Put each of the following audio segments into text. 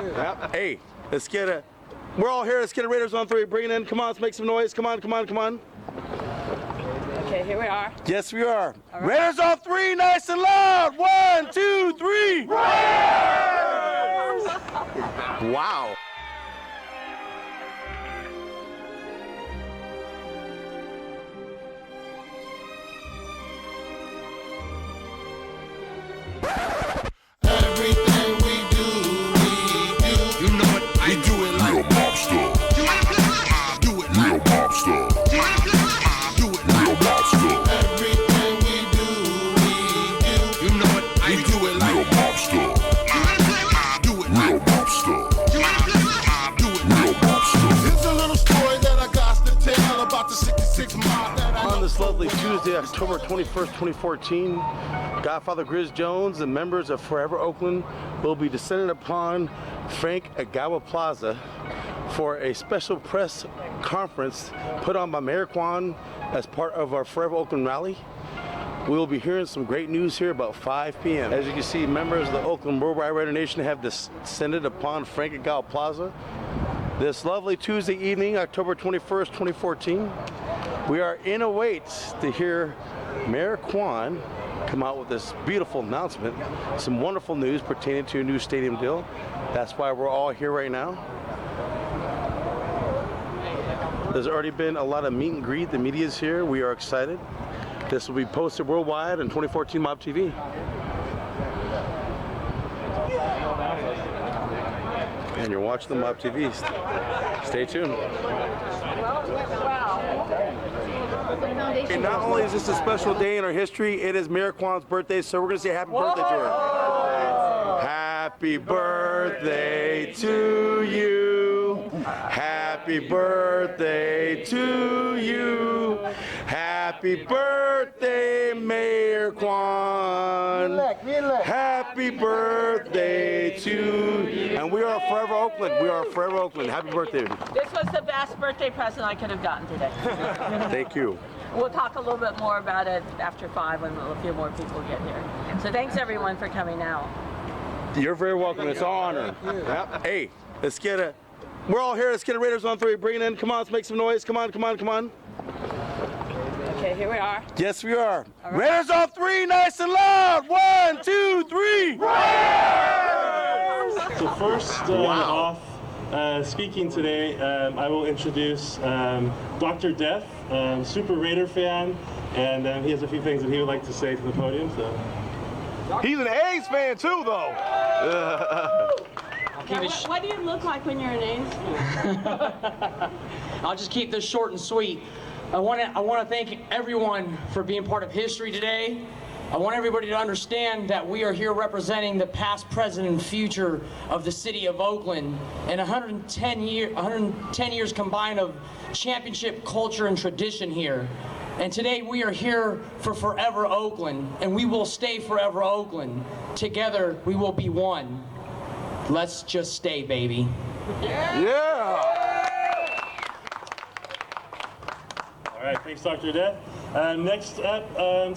Yep. Hey, let's get it. We're all here. Let's get a Raiders on 3. Bring it in. Come on, let's make some noise. Come on, come on, come on. Okay, here we are. Yes, we are. Right. Raiders on 3, nice and loud. 1, 2, 3. Raiders! Wow. Everything we do, you know what? We do it like real mobster. Do it like real mobster. Do it like real mobster. Everything we do, you know what? We do it like real mobster. Do it like real mobster. Do it real mobster. Here's a little story that I got to tell about the 66 mob that I On this lovely Tuesday, October 21st, 2014, Godfather Griz Jones and members of Forever Oakland will be descending upon Frank Agawa Plaza for a special press conference put on by Mayor Quan as part of our Forever Oakland rally. We will be hearing some great news here about 5 p.m. As you can see, members of the Oakland Worldwide Raider Nation have descended upon Frank Agawa Plaza this lovely Tuesday evening, October 21st, 2014. We are in a wait to hear Mayor Quan come out with this beautiful announcement, some wonderful news pertaining to a new stadium deal. That's why we're all here right now. There's already been a lot of meet and greet. The media's here. We are excited. This will be posted worldwide on 2014 Mob TV. And you're watching the Mob TV. Stay tuned. And not only is this a special day in our history, it is Mayor Quan's birthday, so we're going to say happy birthday to her. Happy birthday to you. Happy birthday to you. Happy birthday, Mayor Quan. Happy birthday to you. And we are Forever Oakland. We are Forever Oakland. Happy birthday. This was the best birthday present I could have gotten today. Thank you. We'll talk a little bit more about it after 5 when a few more people get here. So thanks everyone for coming out. You're very welcome. It's an honor. Yep. Hey, let's get it. We're all here. Let's get a Raiders on 3. Bring it in. Come on, let's make some noise. Come on, come on, come on. Okay, here we are. Yes, we are. Right. Raiders on 3, nice and loud. 1, 2, 3. Raiders! So first off, speaking today, I will introduce Dr. Death, super Raider fan, and he has a few things that he would like to say to the podium. So. He's an A's fan too, though. Now, what do you look like when you're an A's fan? I'll just keep this short and sweet. I want to thank everyone for being part of history today. I want everybody to understand that we are here representing the past, present, and future of the city of Oakland, and 110 years combined of championship culture and tradition here. And today we are here for Forever Oakland, and we will stay Forever Oakland. Together we will be one. Let's just stay, baby. Yeah. All right, thanks, Dr. Death. Next up,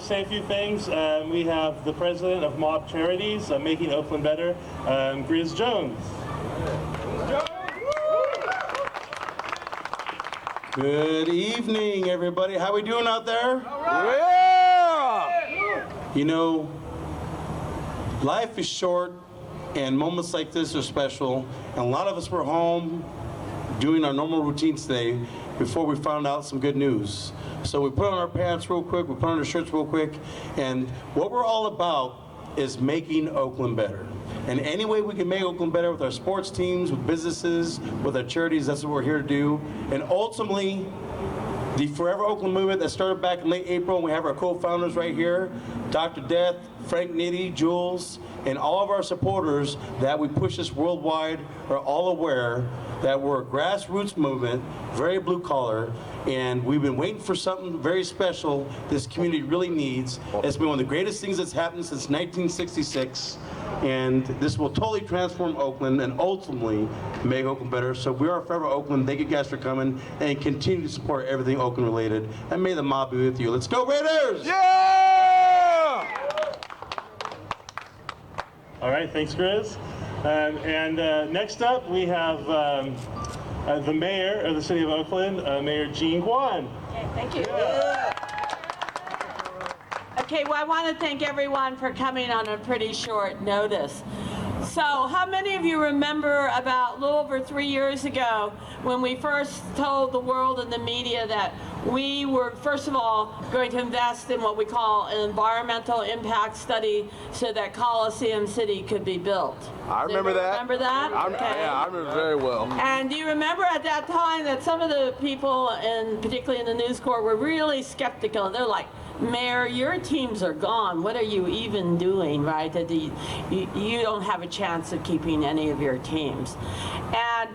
say a few things. We have the president of M.O.B Charities, Making Oakland Better, Griz Jones. Good evening, everybody. How we doing out there? Yeah. You know, life is short, and moments like this are special. And a lot of us were home doing our normal routines today before we found out some good news. So we put on our pants real quick, we put on our shirts real quick, and what we're all about is making Oakland better. And any way we can make Oakland better with our sports teams, with businesses, with our charities, that's what we're here to do. And ultimately, the Forever Oakland movement that started back in late April, we have our co-founders right here, Dr. Death, Frank Nitty, Jules, and all of our supporters that we push this worldwide are all aware that we're a grassroots movement, very blue collar, and we've been waiting for something very special this community really needs. It's been one of the greatest things that's happened since 1966, and this will totally transform Oakland and ultimately make Oakland better. So we are Forever Oakland. Thank you guys for coming and continue to support everything Oakland related. And may the mob be with you. Let's go Raiders! Yeah! All right, thanks, Griz. Next up, we have the mayor of the city of Oakland, Mayor Quan. Okay, thank you. Okay, well, I want to thank everyone for coming on a pretty short notice. So, how many of you remember about a little over 3 years ago when we first told the world and the media that we were, first of all, going to invest in what we call an environmental impact study so that Coliseum City could be built? I remember that. Remember that? Yeah, I remember very well. And do you remember at that time that some of the people, and particularly in the News Corps, were really skeptical? They're like, Mayor, your teams are gone. What are you even doing, right? That you don't have a chance of keeping any of your teams. And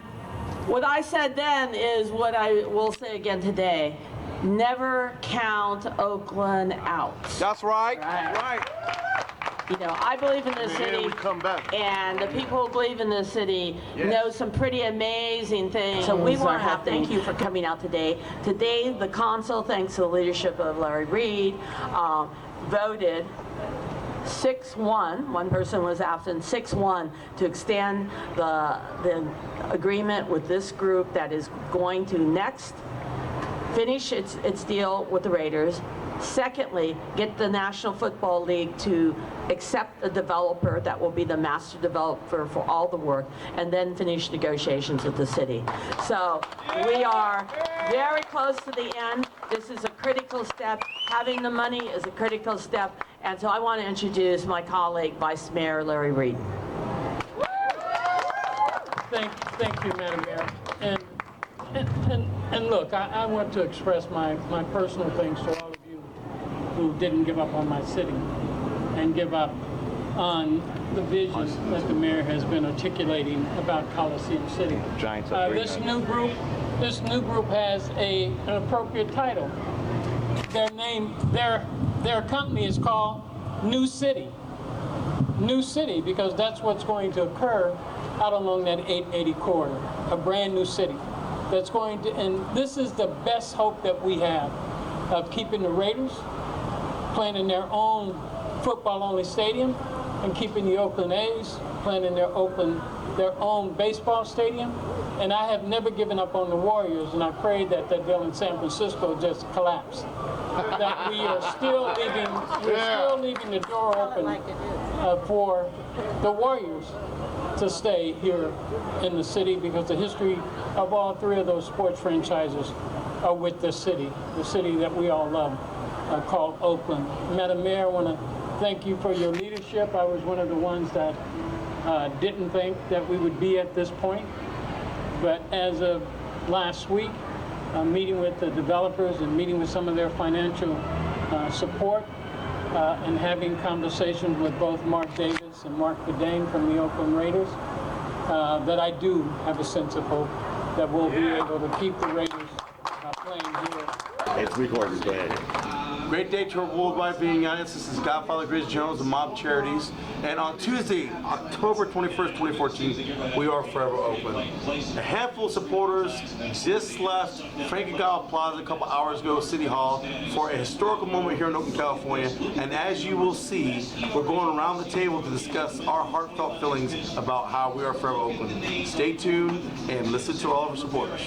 what I said then is what I will say again today. Never count Oakland out. That's right. Right. You know, I believe in this city, and the people who believe in this city know some pretty amazing things. So we want to thank you for coming out today. Today, the council, thanks to the leadership of Larry Reed, voted 6-1, one person was absent, 6-1 to extend the agreement with this group that is going to next finish its deal with the Raiders. Secondly, get the National Football League to accept a developer that will be the master developer for all the work, and then finish negotiations with the city. So we are very close to the end. This is a critical step. Having the money is a critical step. And so I want to introduce my colleague, Vice Mayor Larry Reed. Thank you, Madam Mayor. And look, I want to express my personal thanks to all of you who didn't give up on my city and give up on the vision that the mayor has been articulating about Coliseum City. This new group has an appropriate title. Their company is called New City. New City, because that's what's going to occur out along that 880 corridor, a brand new city. That's going to, and this is the best hope that we have of keeping the Raiders playing in their own football-only stadium and keeping the Oakland A's playing in their own baseball stadium. And I have never given up on the Warriors, and I prayed that that deal in San Francisco just collapsed. That we are still leaving the door open for the Warriors to stay here in the city, because the history of all three of those sports franchises are with this city, the city that we all love, called Oakland. Madam Mayor, I want to thank you for your leadership. I was one of the ones that didn't think that we would be at this point. But as of last week, meeting with the developers and meeting with some of their financial support, and having conversations with both Mark Davis and Mark Bedane from the Oakland Raiders, that I do have a sense of hope that we'll be able to keep the Raiders playing here. It's recorded. Go ahead. Great day to our worldwide being honest. This is Godfather, Griz, Jones, and M.O.B. Charities. And on Tuesday, October 21st, 2014, we are Forever Oakland. A handful of supporters just left Frankie Gallo Plaza a couple hours ago, City Hall, for a historical moment here in Oakland, California. And as you will see, we're going around the table to discuss our heartfelt feelings about how we are Forever Oakland. Stay tuned and listen to all of our supporters.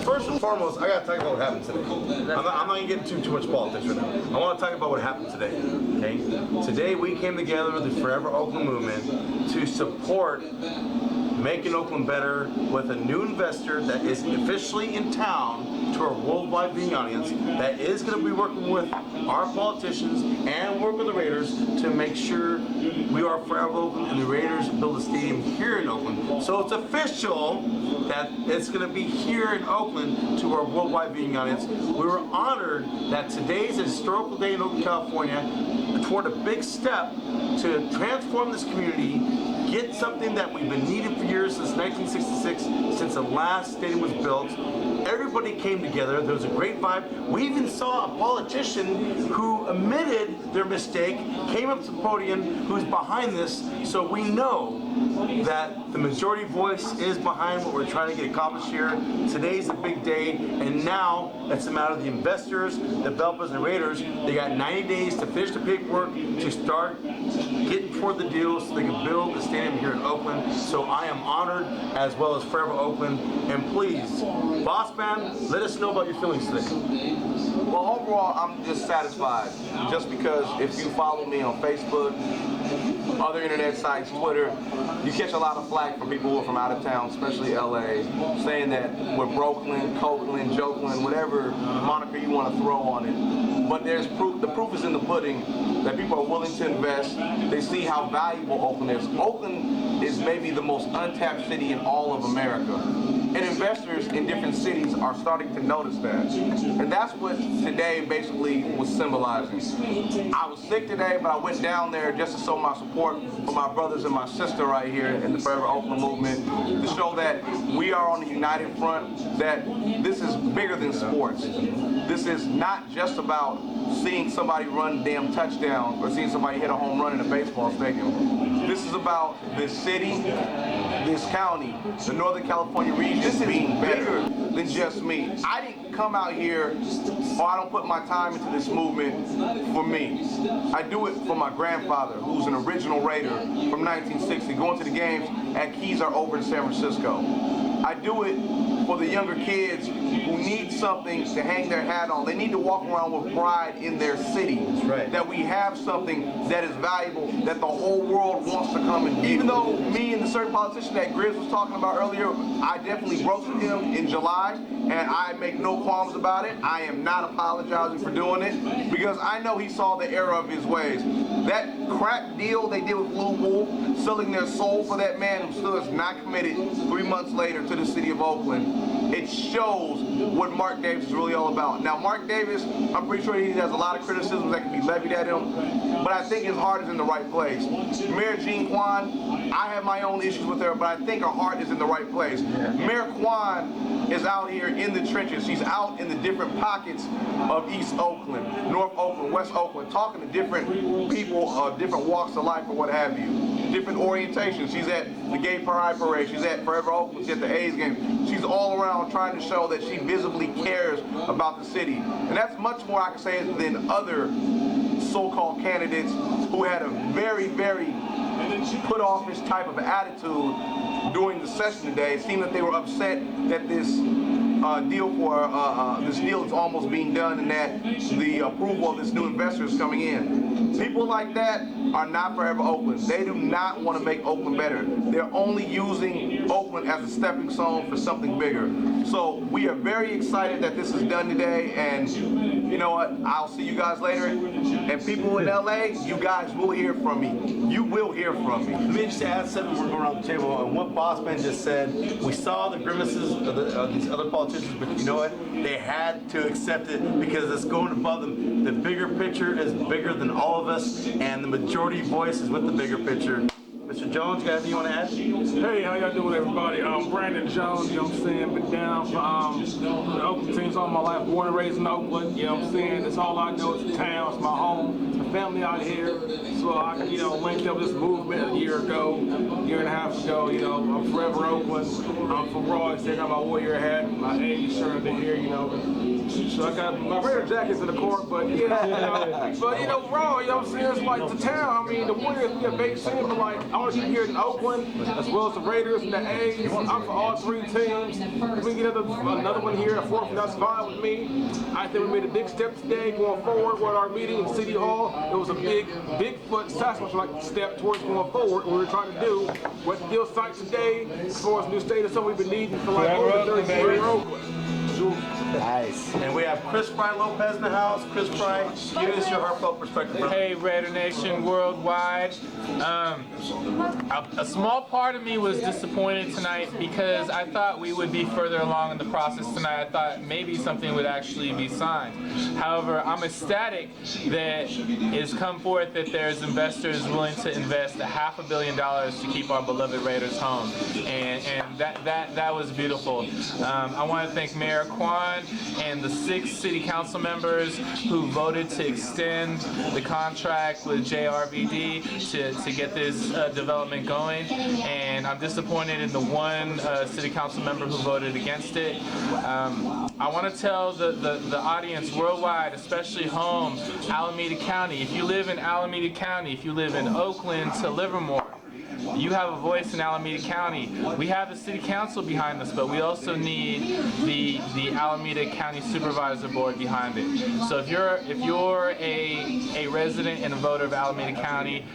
First and foremost, I got to talk about what happened today. I'm not going to get into too much politics right now. I want to talk about what happened today. Okay? Today we came together with the Forever Oakland movement to support making Oakland better with a new investor that is officially in town to our worldwide viewing audience that is going to be working with our politicians and work with the Raiders to make sure we are Forever Oakland and the Raiders build a stadium here in Oakland. So it's official that it's going to be here in Oakland to our worldwide viewing audience. We were honored that today's a historical day in Oakland, California, toward a big step to transform this community, get something that we've been needing for years since 1966, since the last stadium was built. Everybody came together. There was a great vibe. We even saw a politician who admitted their mistake, came up to the podium, who's behind this, so we know that the majority voice is behind what we're trying to get accomplished here. Today's a big day, and now it's a matter of the investors, developers, and raiders. They got 90 days to finish the paperwork to start getting toward the deal so they can build the stadium here in Oakland. So I am honored, as well as Forever Oakland. And please, Boss Man, let us know about your feelings today. Well, overall, I'm just satisfied. Just because if you follow me on Facebook, other internet sites, Twitter, you catch a lot of flack from people who are from out of town, especially LA, saying that we're Brooklyn, Copeland, Jokeland, whatever moniker you want to throw on it. But there's proof. The proof is in the pudding that people are willing to invest. They see how valuable Oakland is. Oakland is maybe the most untapped city in all of America. And investors in different cities are starting to notice that. And that's what today basically was symbolizing. I was sick today, but I went down there just to show my support for my brothers and my sister right here in the Forever Oakland movement, to show that we are on the united front, that this is bigger than sports. This is not just about seeing somebody run a damn touchdown or seeing somebody hit a home run in a baseball stadium. This is about this city, this county, the Northern California region being bigger than just me. I didn't come out here, or I don't put my time into this movement for me. I do it for my grandfather, who's an original Raider from 1960, going to the games at Keys are over in San Francisco. I do it for the younger kids who need something to hang their hat on. They need to walk around with pride in their city. Right. That we have something that is valuable, that the whole world wants to come and get. Even though me and the certain politician that Griz was talking about earlier, I definitely roasted him in July, and I make no qualms about it. I am not apologizing for doing it, because I know he saw the error of his ways. That crap deal they did with Blue Wolf, selling their soul for that man who still is not committed 3 months later to the city of Oakland, it shows what Mark Davis is really all about. Now, Mark Davis, I'm pretty sure he has a lot of criticisms that can be levied at him, but I think his heart is in the right place. Mayor Quan, I have my own issues with her, but I think her heart is in the right place. Mayor Quan is out here in the trenches. She's out in the different pockets of East Oakland, North Oakland, West Oakland, talking to different people of different walks of life or what have you. Different orientations. She's at the Gay Pride Parade. She's at Forever Oakland. She's at the A's game. She's all around trying to show that she visibly cares about the city. And that's much more, I can say, than other so-called candidates who had a very, very put office type of attitude during the session today. It seemed that they were upset that this deal is almost being done and that the approval of this new investor is coming in. People like that are not Forever Oakland. They do not want to make Oakland better. They're only using Oakland as a stepping stone for something bigger. So we are very excited that this is done today, and you know what? I'll see you guys later. And people in LA, you guys will hear from me. You will hear from me. Let me just add something. We're going around the table, and what Bossman just said, we saw the grimaces of these other politicians, but you know what? They had to accept it because it's going above them. The bigger picture is bigger than all of us, and the majority voice is with the bigger picture. Mr. Jones, got anything you want to add? Hey, how y'all doing, everybody? Brandon Jones, you know what I'm saying? Been down for the Oakland teams all my life, born and raised in Oakland, you know what I'm saying? That's all I know. It's the town, it's my home, it's my family out here. So I, linked up this movement a year and a half ago, I'm Forever Oakland. I'm from Raw, I got my Warrior hat, my A shirt under here, So I got my Raider jackets in the court, but Raw, you know what I'm saying? It's like the town. I mean, the Warriors, we a big team, but like, I want to be here in Oakland, as well as the Raiders and the A's. I'm for all three teams. If we get another one here, a fourth, that's fine with me. I think we made a big step today going forward with our meeting in City Hall. It was a Bigfoot Sasquatch-like step towards going forward. What we were trying to do with the deal site today, as far as new state is something we've been needing for like over 30 years. Nice. And we have Chris Fry Lopez in the house. Chris Fry, give us your heartfelt perspective, bro. Hey, Raider Nation worldwide. A small part of me was disappointed tonight because I thought we would be further along in the process tonight. I thought maybe something would actually be signed. However, I'm ecstatic that it's come forth that there's investors willing to invest $500 million to keep our beloved Raiders home, and that was beautiful. I want to thank Mayor Quan everyone and the 6 city council members who voted to extend the contract with JRVD to get this development going. And I'm disappointed in the one city council member who voted against it. I want to tell the audience worldwide, especially home, Alameda County, if you live in Alameda County, if you live in Oakland to Livermore, you have a voice in Alameda County. We have the city council behind us, but we also need the Alameda County Supervisor Board behind it. So if you're a resident and a voter of Alameda County,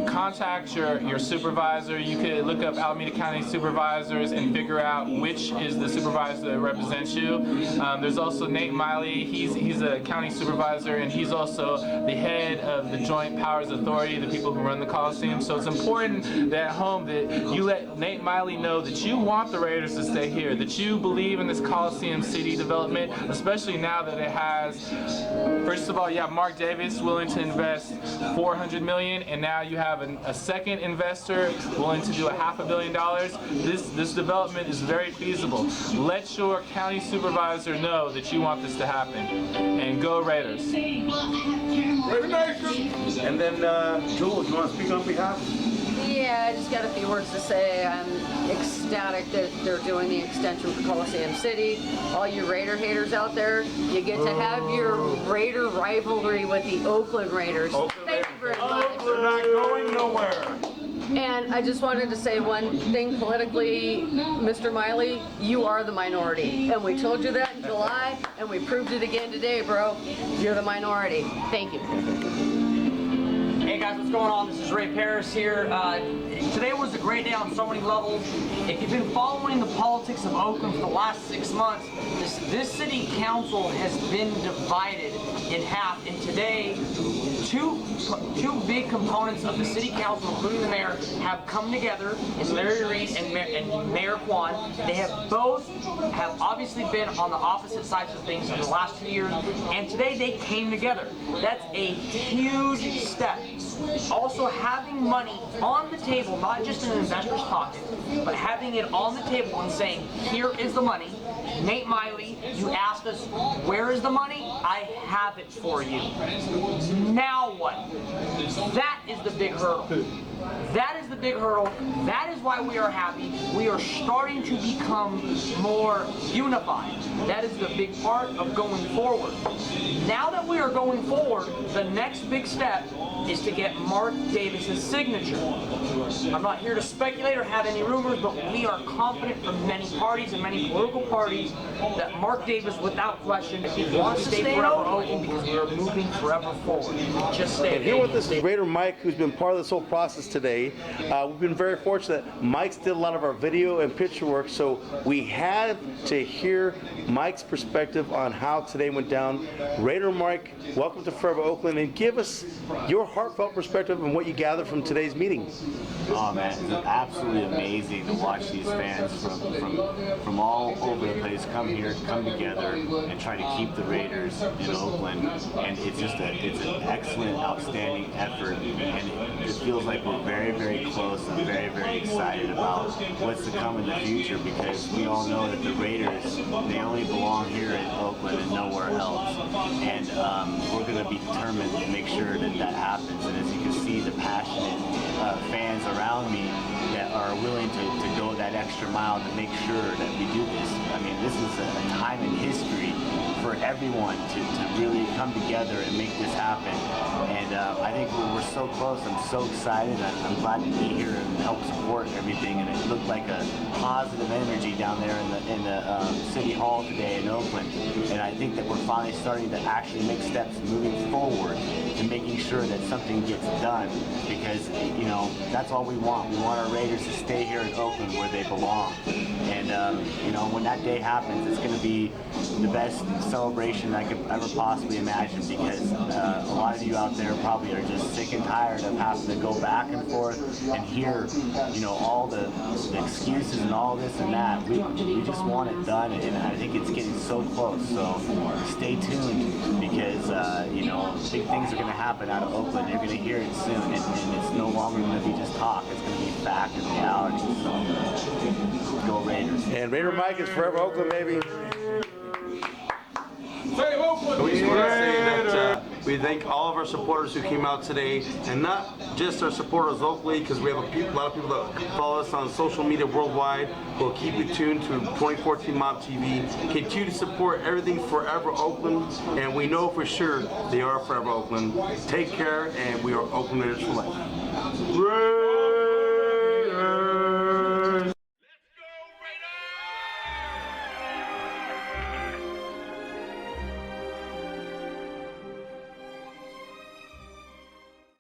contact your supervisor. You could look up Alameda County supervisors and figure out which is the supervisor that represents you. There's also Nate Miley. He's a county supervisor, and he's also the head of the Joint Powers Authority, the people who run the Coliseum. So it's important that at home that you let Nate Miley know that you want the Raiders to stay here, that you believe in this Coliseum city development, especially now that it has, first of all, you have Mark Davis willing to invest $400 million, and now you have a second investor willing to do $500 million. This development is very feasible. Let your county supervisor know that you want this to happen. And go Raiders. Raider Nation! And then, Jules, you want to speak on behalf? Yeah, I just got a few words to say. I'm ecstatic that they're doing the extension for Coliseum City. All you Raider haters out there, you get to have your Raider rivalry with the Oakland Raiders. Thank you very much. We're not going nowhere. And I just wanted to say one thing politically, Mr. Miley, you are the minority. And we told you that in July, and we proved it again today, bro. You're the minority. Thank you. Hey guys, what's going on? This is Ray Paris here. Today was a great day on so many levels. If you've been following the politics of Oakland for the last 6 months, this city council has been divided in half. And today, two big components of the city council, including the mayor, have come together, in Larry Reed and Mayor Quan. They have obviously been on the opposite sides of things in the last 2 years, and today they came together. That's a huge step. Also, having money on the table, not just in an investor's pocket, but having it on the table and saying, here is the money. Nate Miley, you asked us, where is the money? I have it for you. Now what? That is the big hurdle. That is the big hurdle. That is why we are happy. We are starting to become more unified. That is the big part of going forward. Now that we are going forward, the next big step is to get Mark Davis's signature. I'm not here to speculate or have any rumors, but we are confident from many parties and many political parties that Mark Davis, without question, wants to stay forever open because we are moving forever forward. Just stay. And here with us is Raider Mike, who's been part of this whole process today. We've been very fortunate that Mike's did a lot of our video and picture work, so we had to hear Mike's perspective on how today went down. Raider Mike, welcome to Forever Oakland, and give us your heartfelt perspective on what you gathered from today's meeting. Oh man, it's absolutely amazing to watch these fans from all over the place come here, come together, and try to keep the Raiders in Oakland. And it's an excellent, outstanding effort, and it feels like we're very, very close and very, very excited about what's to come in the future, because we all know that the Raiders, they only belong here in Oakland and nowhere else. And we're going to be determined to make sure that that happens. And as you can see, the passionate fans around me that are willing to go that extra mile to make sure that we do this. I mean, this is a time in history for everyone to really come together and make this happen. And I think we're so close. I'm so excited. I'm glad to be here and help support everything. And it looked like a positive energy down there in the City Hall today in Oakland. And I think that we're finally starting to actually make steps moving forward to making sure that something gets done, because, you know, that's all we want. We want our Raiders to stay here in Oakland where they belong. And, you know, when that day happens, it's going to be the best celebration I could ever possibly imagine, because a lot of you out there probably are just sick and tired of having to go back and forth and hear, you know, all the excuses and all this and that. We just want it done, and I think it's getting so close. So stay tuned, because, you know, big things are going to happen out of Oakland. You're going to hear it soon, and it's no longer going to be just talk. It's going to be fact and reality. So go Raiders. And Raider Mike is Forever Oakland, baby. Save Oakland. We just want to say that we thank all of our supporters who came out today, and not just our supporters locally, because we have a lot of people that follow us on social media worldwide. We'll keep you tuned to 2014 Mob TV. Continue to support everything Forever Oakland, and we know for sure they are Forever Oakland. Take care, and we are Oaklanders for life.